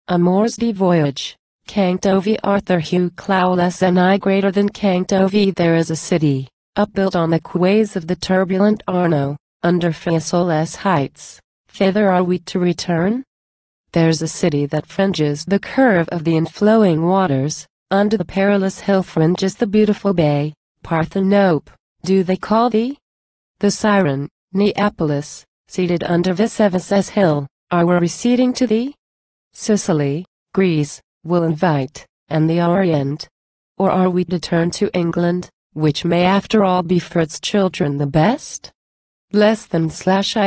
Amours de Voyage, Canto v Arthur Hugh Clough less than I greater than Canto v There is a city, upbuilt on the quays of the turbulent Arno, under Faisal's heights, thither are we to return? There's a city that fringes the curve of the inflowing waters, under the perilous hill fringes the beautiful bay, Parthenope, do they call thee? The siren, Neapolis, seated under Vesuvius's hill, are we receding to thee? Sicily, Greece, will invite, and the Orient? Or are we to turn to England, which may after all be for its children the best? Less than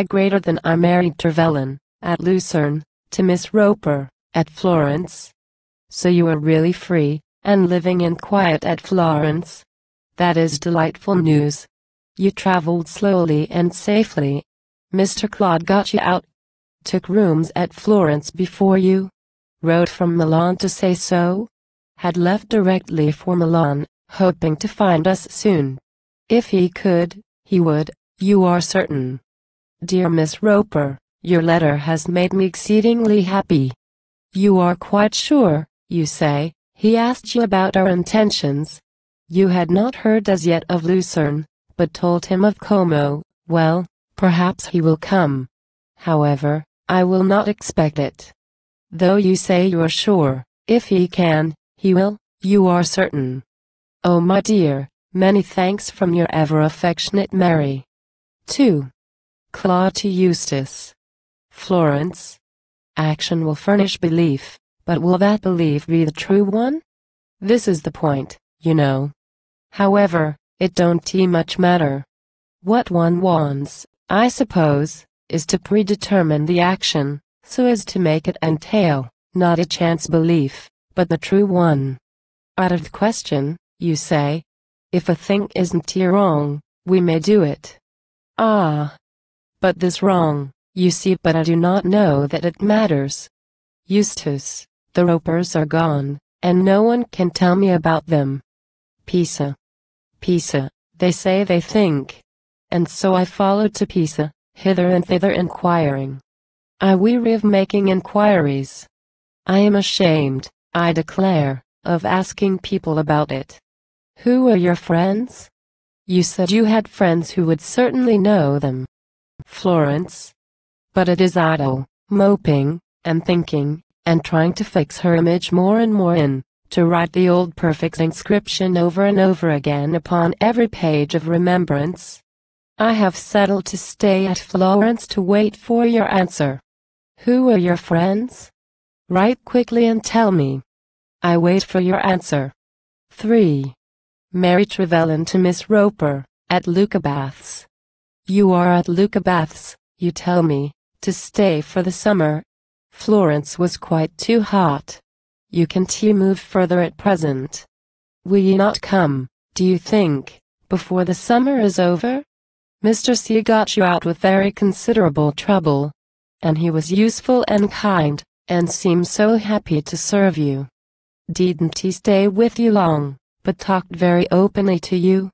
/ greater than I married Trevelyan, at Lucerne, to Miss Roper, at Florence. So you are really free, and living in quiet at Florence. That is delightful news. You traveled slowly and safely. Mr. Clough got you out. Took rooms at Florence before you. Wrote from Milan to say so. Had left directly for Milan, hoping to find us soon. If he could, he would, you are certain. Dear Miss Roper, your letter has made me exceedingly happy. You are quite sure, you say, he asked you about our intentions. You had not heard as yet of Lucerne, but told him of Como. Well, perhaps he will come. However, I will not expect it. Though you say you are sure, if he can, he will, you are certain. Oh my dear, many thanks from your ever affectionate Mary. 2. Clough to Eustace. Florence. Action will furnish belief, but will that belief be the true one? This is the point, you know. However, it don't much matter. What one wants, I suppose, is to predetermine the action, so as to make it entail, not a chance belief, but the true one. Out of the question, you say. If a thing isn't wrong, we may do it. Ah! But this wrong, you see, but I do not know that it matters. Eustace, the Ropers are gone, and no one can tell me about them. Pisa. Pisa, they say they think. And so I followed to Pisa, hither and thither inquiring. I weary of making inquiries. I am ashamed, I declare, of asking people about it. Who are your friends? You said you had friends who would certainly know them. Florence. But it is idle, moping, and thinking, and trying to fix her image more and more to write the old perfect inscription over and over again upon every page of remembrance. I have settled to stay at Florence to wait for your answer. Who are your friends? Write quickly and tell me. I wait for your answer. 3. Mary Trevelyan to Miss Roper, at Lucabaths. You are at Lucabaths, you tell me, to stay for the summer. Florence was quite too hot. You can't move further at present. Will ye not come, do you think, before the summer is over? Mr. C got you out with very considerable trouble. And he was useful and kind, and seemed so happy to serve you. Didn't he stay with you long, but talked very openly to you?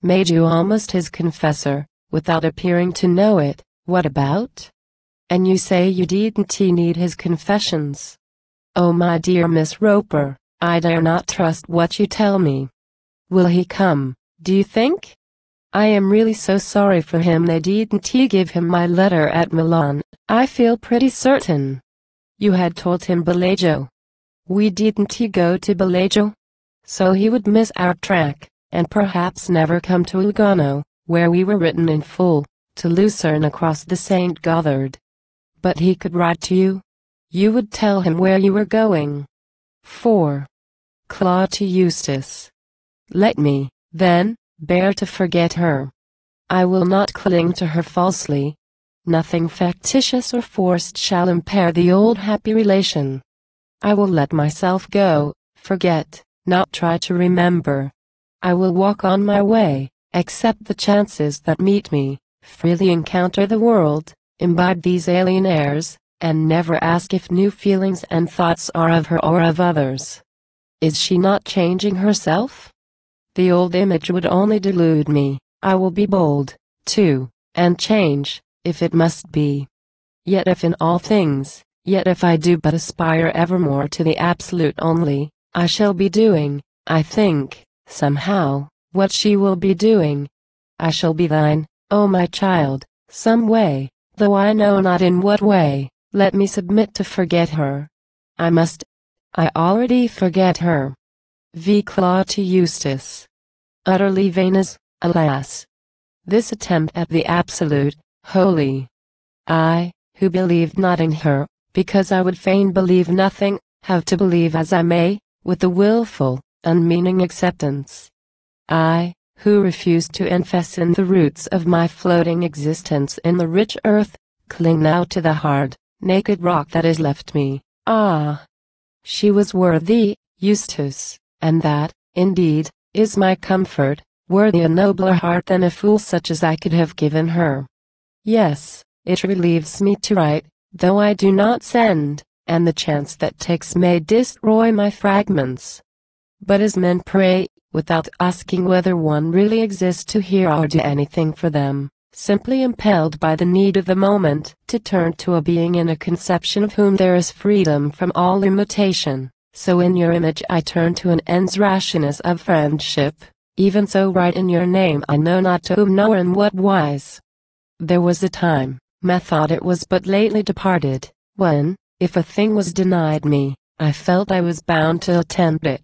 Made you almost his confessor, without appearing to know it. What about? And you say you didn't need his confessions. Oh my dear Miss Roper, I dare not trust what you tell me. Will he come, do you think? I am really so sorry for him they didn't give him my letter at Milan. I feel pretty certain. You had told him Bellagio. We didn't go to Bellagio? So he would miss our track, and perhaps never come to Lugano, where we were written in full, to Lucerne across the St. Gothard. But he could write to you. You would tell him where you were going. 4. Clough to Eustace. Let me, then, bear to forget her. I will not cling to her falsely. Nothing factitious or forced shall impair the old happy relation. I will let myself go, forget, not try to remember. I will walk on my way, accept the chances that meet me, freely encounter the world, imbibe these alien airs, and never ask if new feelings and thoughts are of her or of others. Is she not changing herself? The old image would only delude me. I will be bold, too, and change, if it must be. Yet if in all things, Yet if I do but aspire evermore to the absolute only, I shall be doing, I think, somehow, what she will be doing. I shall be thine, O my child, some way, though I know not in what way. Let me submit to forget her. I must. I already forget her. V. Clough to Eustace. Utterly vain is, alas, this attempt at the absolute, holy. I, who believed not in her, because I would fain believe nothing, have to believe as I may, with a wilful, unmeaning acceptance. I, who refused to unfasten the roots of my floating existence in the rich earth, cling now to the hard, naked rock that is left me. Ah! She was worthy, Eustace, and that, indeed, is my comfort, worthy a nobler heart than a fool such as I could have given her. Yes, it relieves me to write, though I do not send, and the chance that takes may destroy my fragments. But as men pray, without asking whether one really exists to hear or do anything for them, simply impelled by the need of the moment to turn to a being in a conception of whom there is freedom from all imitation, so in your image I turn to an end's rashness of friendship, even so write in your name I know not to whom nor in what wise. There was a time, methought it was but lately departed, when, if a thing was denied me, I felt I was bound to attempt it.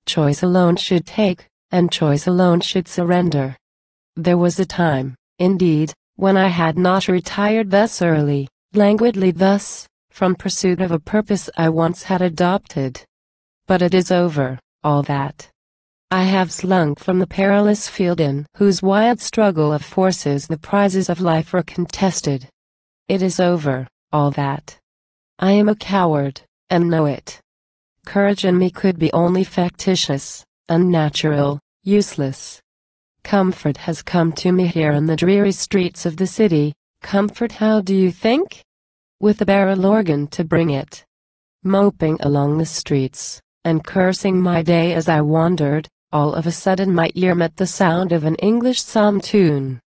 Choice alone should take, and choice alone should surrender. There was a time, indeed, when I had not retired thus early, languidly thus, from pursuit of a purpose I once had adopted. But it is over, all that. I have slunk from the perilous field in whose wild struggle of forces the prizes of life are contested. It is over, all that. I am a coward, and know it. Courage in me could be only factitious, unnatural, useless. Comfort has come to me here in the dreary streets of the city. Comfort, how do you think? With a barrel organ to bring it. Moping along the streets, and cursing my day as I wandered, all of a sudden my ear met the sound of an English psalm tune.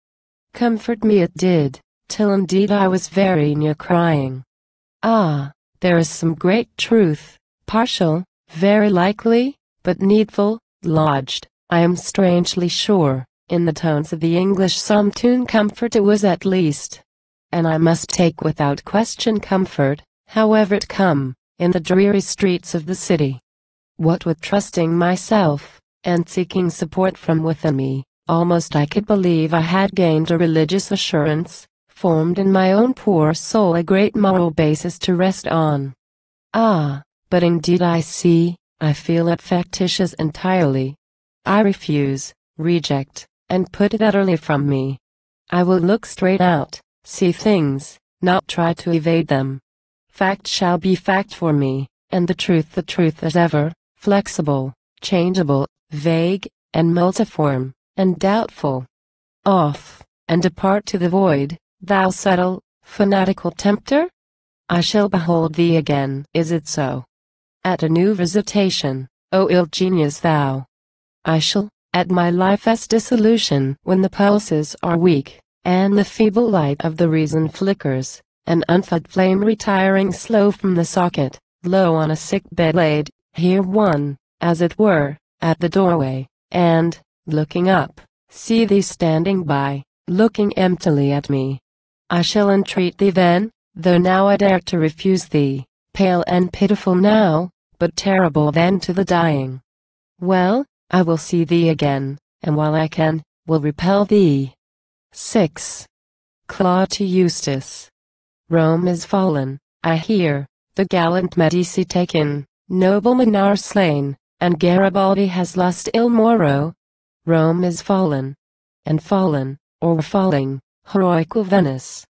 Comfort me it did, till indeed I was very near crying. Ah, there is some great truth, partial, very likely, but needful, lodged, I am strangely sure, in the tones of the English psalm tune. Comfort it was at least. And I must take without question comfort, however it come, in the dreary streets of the city. What with trusting myself, and seeking support from within me, almost I could believe I had gained a religious assurance, formed in my own poor soul a great moral basis to rest on. Ah, but indeed I feel it factitious entirely. I refuse, reject, and put it utterly from me. I will look straight out, see things, not try to evade them. Fact shall be fact for me, and the truth as ever, flexible, changeable, vague, and multiform, and doubtful. Off, and depart to the void, thou subtle, fanatical tempter? I shall behold thee again. Is it so? At a new visitation, O ill genius thou. I shall, at my life's dissolution, when the pulses are weak, and the feeble light of the reason flickers, an unfed flame retiring slow from the socket, low on a sick bed laid, hear one, as it were, at the doorway, and, looking up, see thee standing by, looking emptily at me. I shall entreat thee then, though now I dare to refuse thee, pale and pitiful now, but terrible then to the dying. Well, I will see thee again, and while I can, will repel thee. 6. Clough to Eustace. Rome is fallen, I hear, the gallant Medici taken, noblemen are slain, and Garibaldi has lost Il Moro. Rome is fallen, or falling, heroical Venice.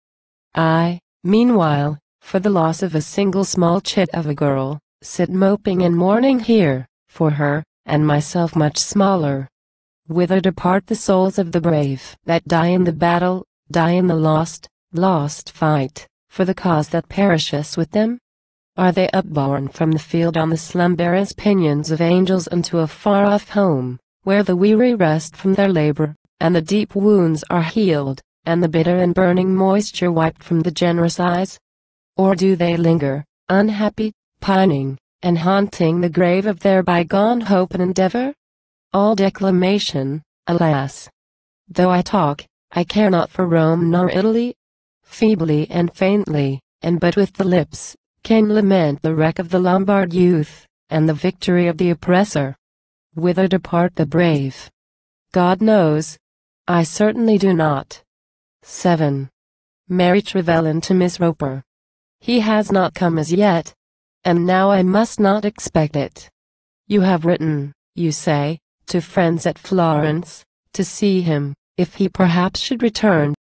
I, meanwhile, for the loss of a single small chit of a girl, sit moping and mourning here, for her, and myself much smaller. Whither depart the souls of the brave that die in the battle, die in the lost fight, for the cause that perishes with them? Are they upborne from the field on the slumberous pinions of angels unto a far-off home, where the weary rest from their labor, and the deep wounds are healed, and the bitter and burning moisture wiped from the generous eyes? Or do they linger, unhappy, pining, and haunting the grave of their bygone hope and endeavor? All declamation, alas! Though I talk, I care not for Rome nor Italy. Feebly and faintly, and but with the lips, can lament the wreck of the Lombard youth, and the victory of the oppressor. Whither depart the brave? God knows. I certainly do not. 7. Mary Trevelyan to Miss Roper. He has not come as yet, and now I must not expect it. You have written, you say, to friends at Florence, to see him, if he perhaps should return.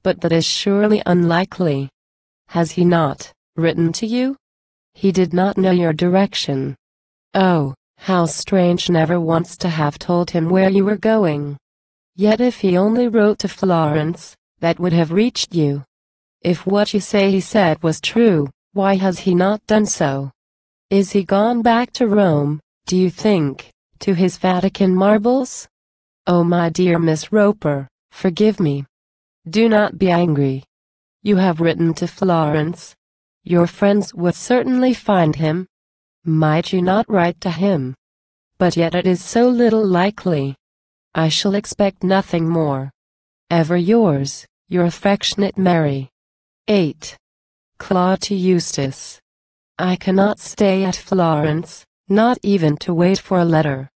But that is surely unlikely. Has he not written to you? He did not know your direction. Oh, how strange never once to have told him where you were going. Yet if he only wrote to Florence, that would have reached you. If what you say he said was true, why has he not done so? Is he gone back to Rome, do you think, to his Vatican marbles? Oh, my dear Miss Roper, forgive me. Do not be angry. You have written to Florence. Your friends would certainly find him. Might you not write to him? But yet it is so little likely. I shall expect nothing more. Ever yours, your affectionate Mary. 8. Clough to Eustace. I cannot stay at Florence, not even to wait for a letter.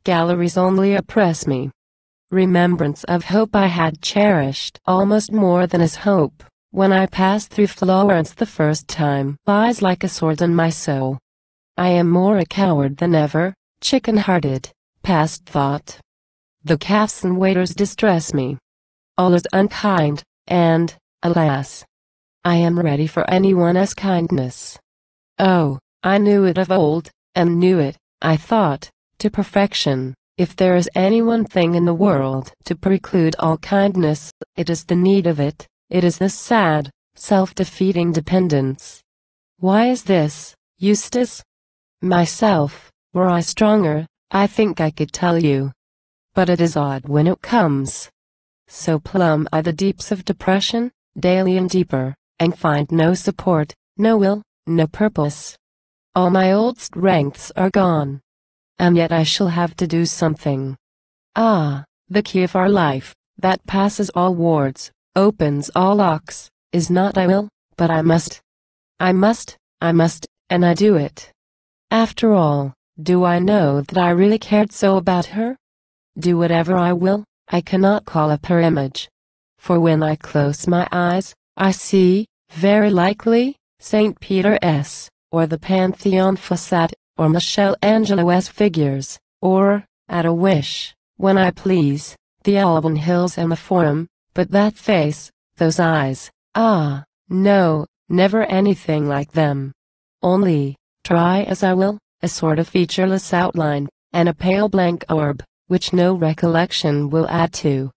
Galleries only oppress me. Remembrance of hope I had cherished almost more than as hope, when I passed through Florence the first time, lies like a sword in my soul. I am more a coward than ever, chicken-hearted, past thought. The calves and waiters distress me. All is unkind, and, alas, I am ready for anyone's kindness. Oh, I knew it of old, and knew it, I thought, to perfection. If there is any one thing in the world to preclude all kindness, it is the need of it. It is this sad, self-defeating dependence. Why is this, Eustace? Myself, were I stronger, I think I could tell you. But it is odd when it comes. So plumb I the deeps of depression, daily and deeper, and find no support, no will, no purpose. All my old strengths are gone. And yet I shall have to do something. Ah, the key of our life, that passes all wards, opens all locks, is not I will, but I must. I must, and I do it. After all, do I know that I really cared so about her? Do whatever I will, I cannot call up her image. For when I close my eyes, I see, very likely, St. Peter's, or the Pantheon facade, or Michelangelo's figures, or, at a wish, when I please, the Alban Hills and the Forum, but that face, those eyes, ah, no, never anything like them. Only, try as I will, a sort of featureless outline, and a pale blank orb, which no recollection will add to.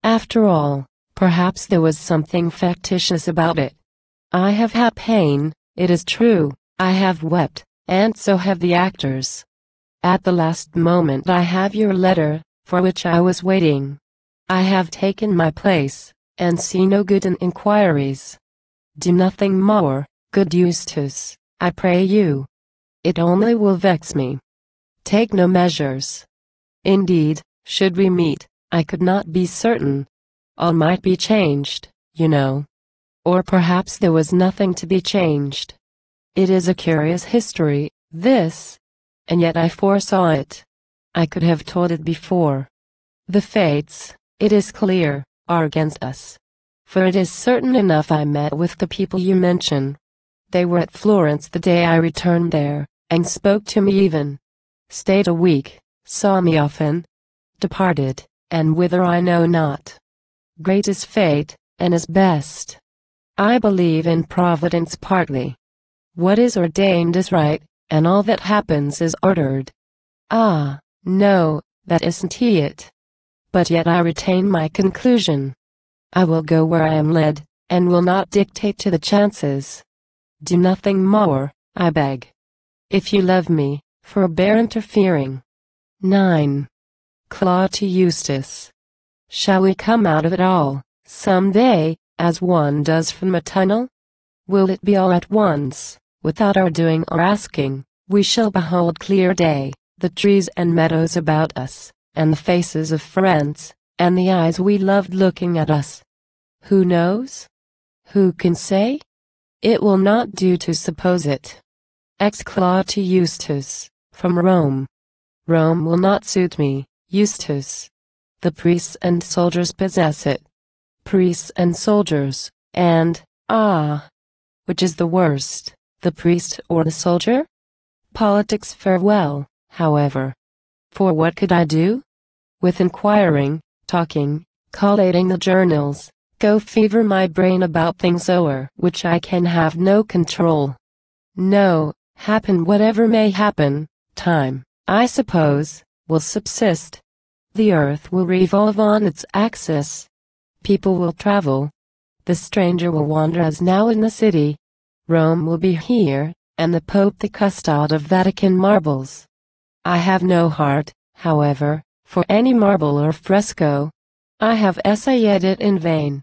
After all, perhaps there was something factitious about it. I have had pain, it is true, I have wept, and so have the actors. At the last moment I have your letter, for which I was waiting. I have taken my place, and see no good in inquiries. Do nothing more, good Eustace, I pray you. It only will vex me. Take no measures. Indeed, should we meet, I could not be certain. All might be changed, you know. Or perhaps there was nothing to be changed. It is a curious history, this. And yet I foresaw it. I could have told it before. The fates, it is clear, are against us. For it is certain enough I met with the people you mention. They were at Florence the day I returned there, and spoke to me even. Stayed a week, saw me often. Departed, and whither I know not. Great is fate, and is best. I believe in Providence partly. What is ordained is right, and all that happens is ordered. Ah, no, that isn't it. But yet I retain my conclusion. I will go where I am led, and will not dictate to the chances. Do nothing more, I beg. If you love me, forbear interfering. 9. Clough to Eustace. Shall we come out of it all, some day, as one does from a tunnel? Will it be all at once? without our doing or asking, we shall behold clear day, the trees and meadows about us, and the faces of friends, and the eyes we loved looking at us. Who knows? Who can say? It will not do to suppose it. Ex Clough to Eustace, from Rome. Rome will not suit me, Eustace. The priests and soldiers possess it. Priests and soldiers, and, which is the worst, the priest or the soldier? Politics fare well, however. For what could I do? With inquiring, talking, collating the journals, go fever my brain about things o'er which I can have no control. No, happen whatever may happen, time, I suppose, will subsist. The earth will revolve on its axis. People will travel. The stranger will wander as now in the city. Rome will be here, and the Pope the custode of Vatican marbles. I have no heart, however, for any marble or fresco. I have essayed it in vain.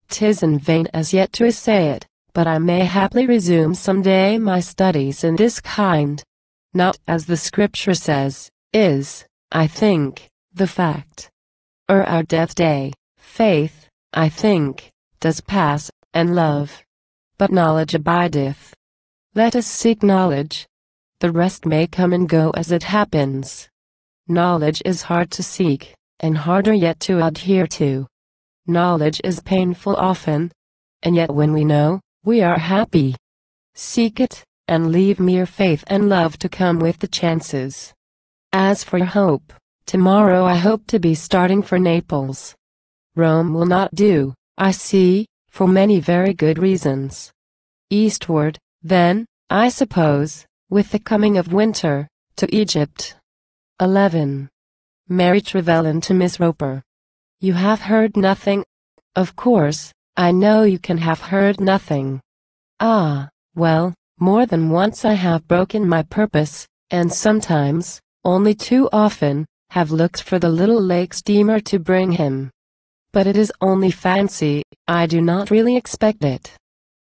'Tis in vain as yet to essay it, but I may haply resume some day my studies in this kind. Not as the scripture says, is, I think, the fact. Our death day, faith, I think, does pass, and love. But knowledge abideth. Let us seek knowledge. The rest may come and go as it happens. Knowledge is hard to seek, and harder yet to adhere to. Knowledge is painful often, and yet when we know, we are happy. Seek it, and leave mere faith and love to come with the chances. As for hope, tomorrow I hope to be starting for Naples. Rome will not do, I see, for many very good reasons. Eastward, then, I suppose, with the coming of winter, to Egypt. 11. Mary Trevelyan to Miss Roper. You have heard nothing? Of course, I know you can have heard nothing. Well, more than once I have broken my purpose, and sometimes, only too often, have looked for the little lake steamer to bring him. But it is only fancy, I do not really expect it.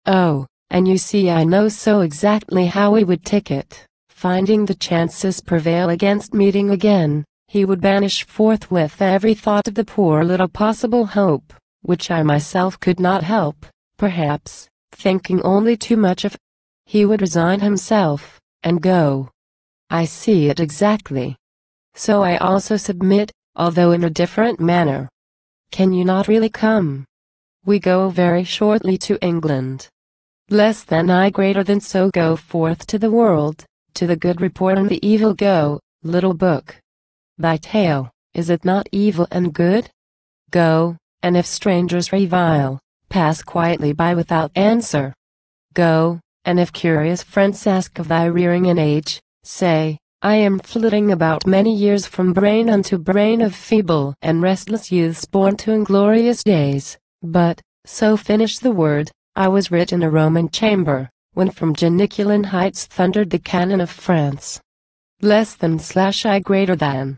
Oh, and you see I know so exactly how he would take it. Finding the chances prevail against meeting again, he would banish forthwith every thought of the poor little possible hope, which I myself could not help, perhaps, thinking only too much of. He would resign himself, and go. I see it exactly. So I also submit, although in a different manner. Can you not really come? We go very shortly to England. Less than I greater than so go forth to the world, to the good report and the evil go, little book. Thy tale, is it not evil and good? Go, and if strangers revile, pass quietly by without answer. Go, and if curious friends ask of thy rearing and age, say, I am flitting about many years from brain unto brain of feeble and restless youths born to inglorious days, but, so finish the word, I was writ in a Roman chamber, when from Janiculum heights thundered the cannon of France. Less than / I greater than.